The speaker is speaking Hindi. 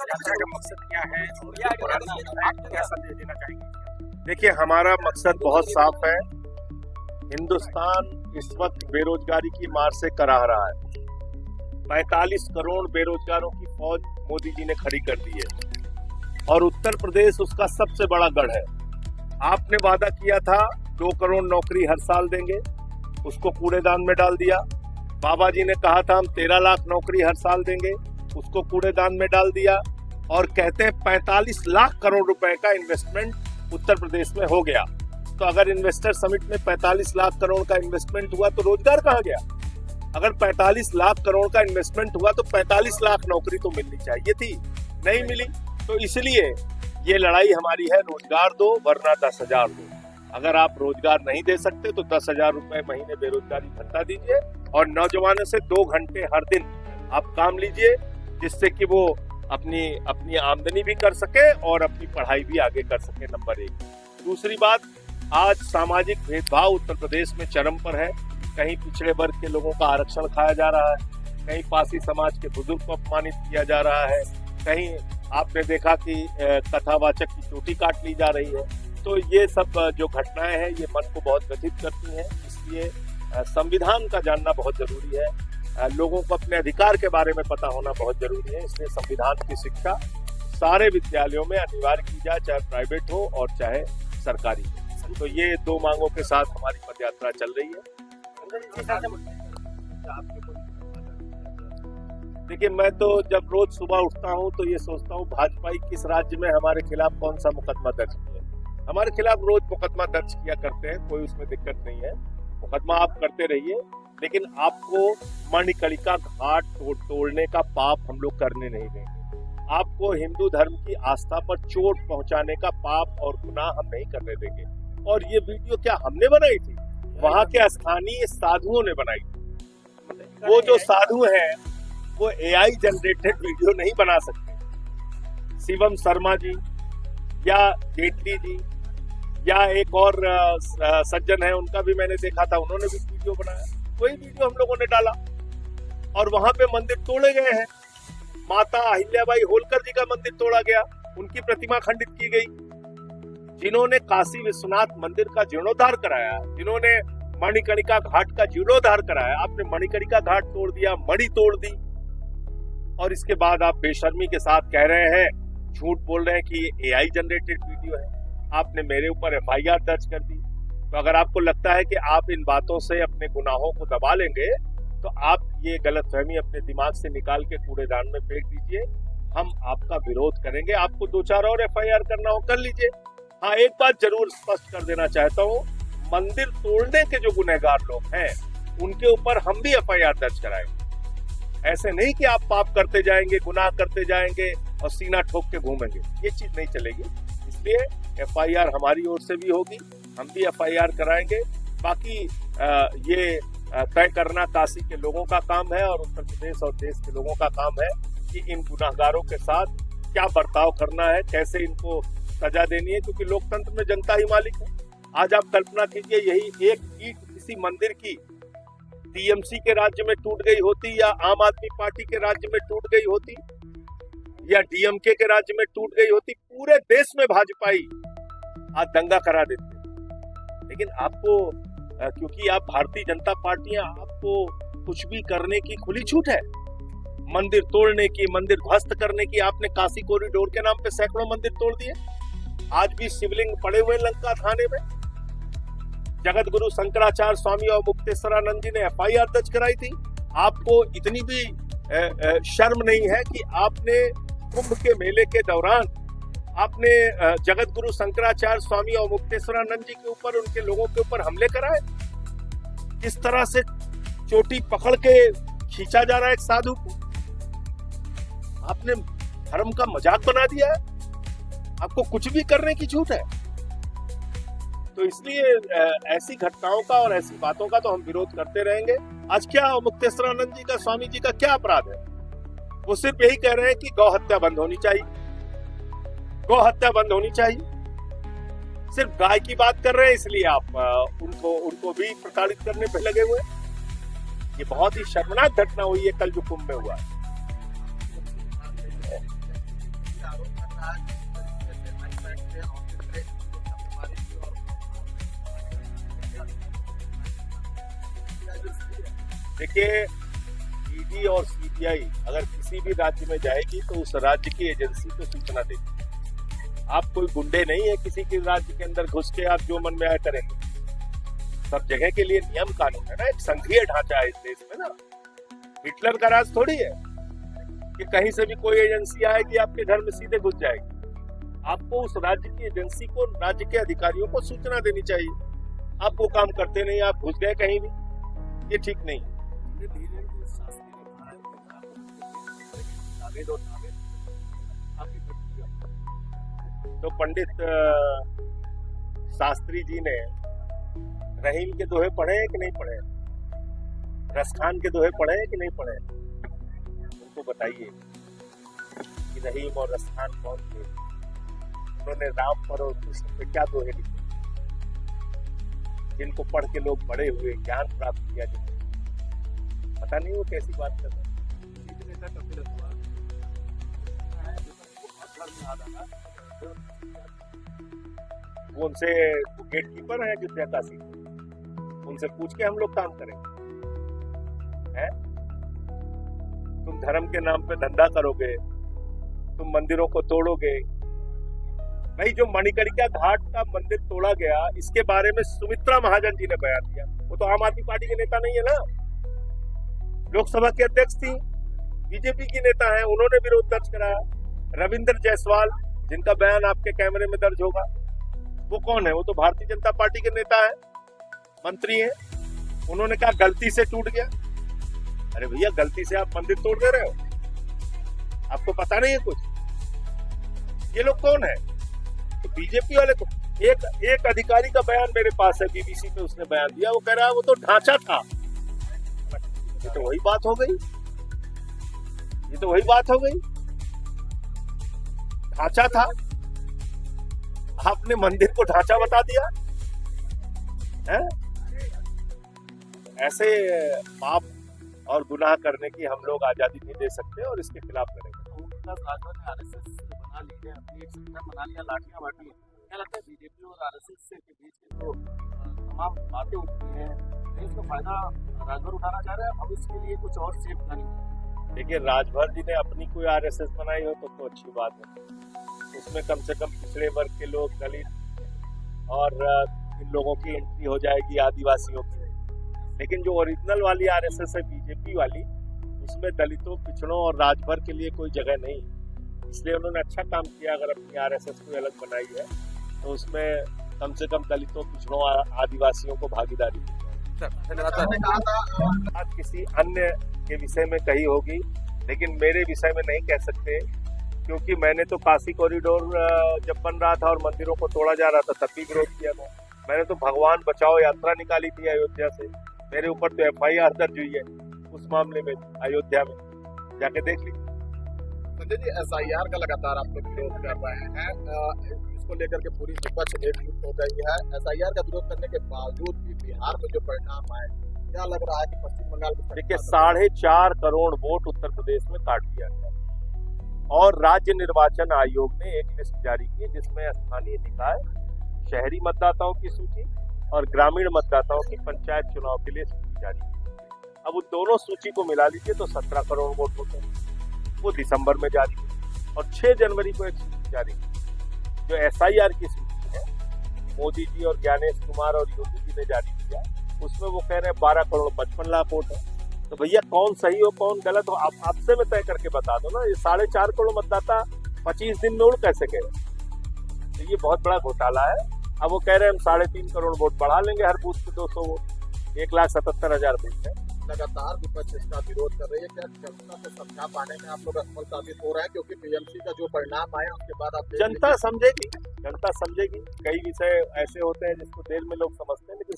यात्रा का मकसद क्या है और आप क्या संदेश देना चाहेंगे? देखिए, हमारा मकसद बहुत साफ है। हिंदुस्तान इस वक्त बेरोजगारी की मार से कराह रहा है। 45 करोड़ बेरोजगारों की फौज मोदी जी ने खड़ी कर दी है और उत्तर प्रदेश उसका सबसे बड़ा गढ़ है। आपने वादा किया था 2 करोड़ नौकरी हर साल देंगे, उसको कूड़ेदान में डाल दिया। बाबा जी ने कहा था हम 13 लाख नौकरी हर साल देंगे, उसको कूड़ेदान में डाल दिया। और कहते हैं 45 लाख करोड़ रुपए का इन्वेस्टमेंट उत्तर प्रदेश में हो गया। तो अगर इन्वेस्टर समिट में 45 लाख करोड़ का इन्वेस्टमेंट हुआ तो रोजगार कहाँ गया? अगर 45 लाख करोड़ का इन्वेस्टमेंट हुआ तो 45 लाख नौकरी तो मिलनी चाहिए थी, नहीं मिली। तो इसलिए ये लड़ाई हमारी है, रोजगार दो वरना 10,000 दो। अगर आप रोजगार नहीं दे सकते तो 10,000 रुपए महीने बेरोजगारी भत्ता दीजिए और नौजवानों से 2 घंटे हर दिन आप काम लीजिए, जिससे कि वो अपनी आमदनी भी कर सके और अपनी पढ़ाई भी आगे कर सके। नंबर 1। दूसरी बात, आज सामाजिक भेदभाव उत्तर प्रदेश में चरम पर है। कहीं पिछड़े वर्ग के लोगों का आरक्षण खाया जा रहा है, कहीं पासी समाज के बुजुर्ग को अपमानित किया जा रहा है, कहीं आपने देखा कि कथावाचक की चोटी काट ली जा रही है। तो ये सब जो घटनाएं हैं ये मन को बहुत व्यथित करती हैं। इसलिए संविधान का जानना बहुत जरूरी है, लोगों को अपने अधिकार के बारे में पता होना बहुत जरूरी है। इसलिए संविधान की शिक्षा सारे विद्यालयों में अनिवार्य की जाए, चाहे प्राइवेट हो और चाहे सरकारी हो। तो ये 2 मांगों के साथ हमारी पदयात्रा चल रही है। देखिए, मैं तो जब रोज सुबह उठता हूँ तो ये सोचता हूँ भाजपाई किस राज्य में हमारे खिलाफ कौन सा मुकदमा दर्ज किया। हमारे खिलाफ रोज मुकदमा दर्ज किया करते हैं, कोई उसमें दिक्कत नहीं है। मुकदमा आप करते रहिए, लेकिन आपको मणिकर्णिका घाट तोड़ने का पाप हम लोग करने नहीं देंगे। आपको हिंदू धर्म की आस्था पर चोट पहुंचाने का पाप और गुनाह हम नहीं करने देंगे। और ये वीडियो क्या हमने बनाई थी? वहाँ के स्थानीय साधुओं ने बनाई थी। वो जो साधु हैं वो AI जनरेटेड वीडियो नहीं बना सकते। शिवम शर्मा जी या जेटली जी या एक और सज्जन है, उनका भी मैंने देखा था, उन्होंने भी वीडियो बनाया। वही वीडियो हम लोगों ने डाला और वहां पे मंदिर तोड़े गए हैं। माता अहिल्याबाई होलकर जी का मंदिर तोड़ा गया, उनकी प्रतिमा खंडित की गई। जिन्होंने काशी विश्वनाथ मंदिर का जीर्णोद्धार कराया, जिन्होंने मणिकर्णिका घाट का जीर्णोद्धार कराया, आपने मणिकर्णिका घाट तोड़ दिया, मणि तोड़ दी। और इसके बाद आप बेशर्मी के साथ कह रहे हैं, झूठ बोल रहे हैं कि ये AI जनरेटेड वीडियो है। आपने मेरे ऊपर FIR दर्ज कर दी। तो अगर आपको लगता है कि आप इन बातों से अपने गुनाहों को दबा लेंगे तो आप ये गलतफहमी अपने दिमाग से निकाल के कूड़ेदान में फेंक दीजिए। हम आपका विरोध करेंगे। आपको 2-4 और FIR करना हो कर लीजिए। हाँ, एक बात जरूर स्पष्ट कर देना चाहता हूँ, मंदिर तोड़ने के जो गुनहगार लोग हैं उनके ऊपर हम भी FIR दर्ज कराएंगे। ऐसे नहीं कि आप पाप करते जाएंगे, गुनाह करते जाएंगे और सीना ठोक के घूमेंगे, ये चीज नहीं चलेगी। इसलिए FIR हमारी ओर से भी होगी, हम भी FIR कराएंगे। बाकी ये तय करना काशी के लोगों का काम है और उत्तर प्रदेश और देश के लोगों का काम है कि इन गुनाहगारों के साथ क्या बर्ताव करना है, कैसे इनको सजा देनी है, क्योंकि लोकतंत्र में जनता ही मालिक है। आज आप कल्पना कीजिए, यही एक ईंट किसी मंदिर की TMC के राज्य में टूट गई होती या आम आदमी पार्टी के राज्य में टूट गई होती या DMK के राज्य में टूट गई होती, पूरे देश में भाजपाई आज दंगा करा देते। लेकिन आपको, क्योंकि आप भारतीय जनता पार्टी हैं, आपको कुछ भी करने की खुली छूट है। मंदिर तोड़ने की, मंदिर ध्वस्त करने की। आपने काशी कॉरिडोर के नाम पे सैकड़ों मंदिर तोड़ दिए। आज भी शिवलिंग पड़े हुए लंका थाने में। जगत गुरु शंकराचार्य स्वामी और मुक्तेश्वरानंद जी ने FIR दर्ज कराई थी। आपको इतनी भी शर्म नहीं है कि आपने कुंभ के मेले के दौरान आपने जगत गुरु शंकराचार्य स्वामी और मुक्तेश्वरानंद जी के ऊपर, उनके लोगों के ऊपर हमले कराए। किस तरह से चोटी पकड़ के खींचा जा रहा है एक साधु को। आपने धर्म का मजाक बना दिया है। आपको कुछ भी करने की छूट है। तो इसलिए ऐसी घटनाओं का और ऐसी बातों का तो हम विरोध करते रहेंगे। आज क्या मुक्तेश्वरानंद जी का, स्वामी जी का क्या अपराध है? वो सिर्फ यही कह रहे हैं कि गौ हत्या बंद होनी चाहिए, गौ हत्या बंद होनी चाहिए। सिर्फ गाय की बात कर रहे हैं, इसलिए आप उनको भी प्रताड़ित करने पे लगे हुए। ये बहुत ही शर्मनाक घटना हुई है कल जो कुंभ में हुआ। देखिए, ईडी और सीबीआई अगर किसी भी राज्य में जाएगी तो उस राज्य की एजेंसी को सूचना देगी। आप कोई गुंडे नहीं है किसी के राज्य के अंदर घुस के आप जो मन में आए करेंगे। सब जगह के लिए नियम कानून है ना, एक संघीय ढांचा है इस देश में ना। हिटलर का राज थोड़ी है कि कहीं से भी कोई एजेंसी आएगी आपके घर में सीधे घुस जाएगी। आपको उस राज्य की एजेंसी को, राज्य के अधिकारियों को सूचना देनी चाहिए। आप वो काम करते नहीं, आप घुस गए कहीं भी, ये ठीक नहीं। तो पंडित शास्त्री जी ने रहीम के दोहे पढ़े हैं कि नहीं पढ़े? रसखान के दोहे पढ़े हैं कि नहीं पढ़े? उनको बताइए कि रहीम और रसखान कौन थे, उन्होंने राम पर और कृष्ण पे क्या दोहे लिखे, जिनको पढ़ के लोग बड़े हुए, ज्ञान प्राप्त किया। जिनको पता नहीं वो कैसी बात कर रहे हैं। वो उनसे गेट कीपर है अयोध्या काशी, उनसे पूछ के हम लोग काम करेंगे। है? तुम धर्म के नाम पे धंधा करोगे, तुम मंदिरों को तोड़ोगे। भाई, जो मणिकर्णिका घाट का मंदिर तोड़ा गया, इसके बारे में सुमित्रा महाजन जी ने बयान दिया। वो तो आम आदमी पार्टी के नेता नहीं है ना, लोकसभा के अध्यक्ष थी, बीजेपी की नेता है, उन्होंने विरोध दर्ज कराया। रविंद्र जायसवाल, जिनका बयान आपके कैमरे में दर्ज होगा, वो कौन है? वो तो भारतीय जनता पार्टी के नेता है, मंत्री है। उन्होंने कहा गलती से टूट गया। अरे भैया, गलती से आप मंदिर तोड़ दे रहे हो, आपको पता नहीं है कुछ? ये लोग कौन है? तो बीजेपी वाले को। एक अधिकारी का बयान मेरे पास है, बीबीसी पे उसने बयान दिया, वो कह रहा है वो तो ढांचा था। ये तो वही बात हो गई, ये तो वही बात हो गई, ढांचा था। आपने मंदिर को ढांचा बता दिया है? ऐसे पाप और गुनाह करने की हम लोग आजादी नहीं दे सकते और इसके खिलाफ लड़ेंगे। बना ली है, अपनी एक संगठन बना लिया, लाठियां बांटी है। क्या लगता है बीजेपी और आरएसएस के बीच की जो तमाम बातें उठती हैं, इसका फायदा राजभर उठाना चाह रहा है? अब इसके लिए कुछ और सेफ प्लानिंग? देखिए, राजभर जी ने अपनी कोई आरएसएस बनाई हो तो अच्छी बात है। उसमें कम से कम पिछड़े वर्ग के लोग, दलित और इन लोगों की एंट्री हो जाएगी, आदिवासियों की। लेकिन जो ओरिजिनल वाली आरएसएस है, बीजेपी वाली, उसमें दलितों, पिछड़ों और राजभर के लिए कोई जगह नहीं। इसलिए उन्होंने अच्छा काम किया। अगर अपनी आरएसएस को अलग बनाई है तो उसमें कम से कम दलितों, पिछड़ों, आदिवासियों को भागीदारी दी जाए। बात किसी अन्य के विषय में कही होगी, लेकिन मेरे विषय में नहीं कह सकते, क्योंकि मैंने तो काशी कॉरिडोर जब बन रहा था और मंदिरों को तोड़ा जा रहा था तब भी विरोध किया था। मैंने तो भगवान बचाओ यात्रा निकाली थी अयोध्या से। मेरे ऊपर तो एफआईआर दर्ज हुई है उस मामले में, अयोध्या में, जाके देख लीजिए। संजय जी, एसआईआर का लगातार आप लोग विरोध कर रहे हैं, इसको लेकर के पूरी विपक्ष एकजुट हो गई है। एसआईआर का विरोध करने के बावजूद भी बिहार में जो परिणाम आए, क्या लग रहा है कि पश्चिम बंगाल में? देखिए, 4.5 करोड़ वोट उत्तर प्रदेश में काट दिया गया और राज्य निर्वाचन आयोग ने एक लिस्ट जारी की जिसमें स्थानीय निकाय, शहरी मतदाताओं की सूची और ग्रामीण मतदाताओं की पंचायत चुनाव के लिए सूची जारी की। अब उन दोनों सूची को मिला लीजिए तो 17 करोड़ वोट होते हैं। वो दिसंबर में जारी की और 6 जनवरी को एक सूची जारी की। जो एसआईआर की सूची है, मोदी जी और ज्ञानेश कुमार और योगी जी ने जारी किया, उसमें वो कह रहे हैं 12 करोड़ 55 लाख वोट है। तो भैया, कौन सही हो कौन गलत हो, आप आपसे में तय करके बता दो ना। ये 4.5 करोड़ मतदाता 25 दिन में उड़ कैसे गए? तो ये बहुत बड़ा घोटाला है। अब वो कह रहे हैं हम 3.5 करोड़ वोट बढ़ा लेंगे, हर बूथ पे 200 वोट, 1,77,000 बूथ है। लगातार विपक्ष इसका विरोध कर रही है। क्या जनता को समझा पाने में आप लोग असफल साबित हो रहे हैं? क्योंकि टीएमसी का जो परिणाम आया उसके बाद आप जनता समझेगी, जनता समझेगी। कई विषय ऐसे होते हैं जिसको देर में लोग समझते हैं, लेकिन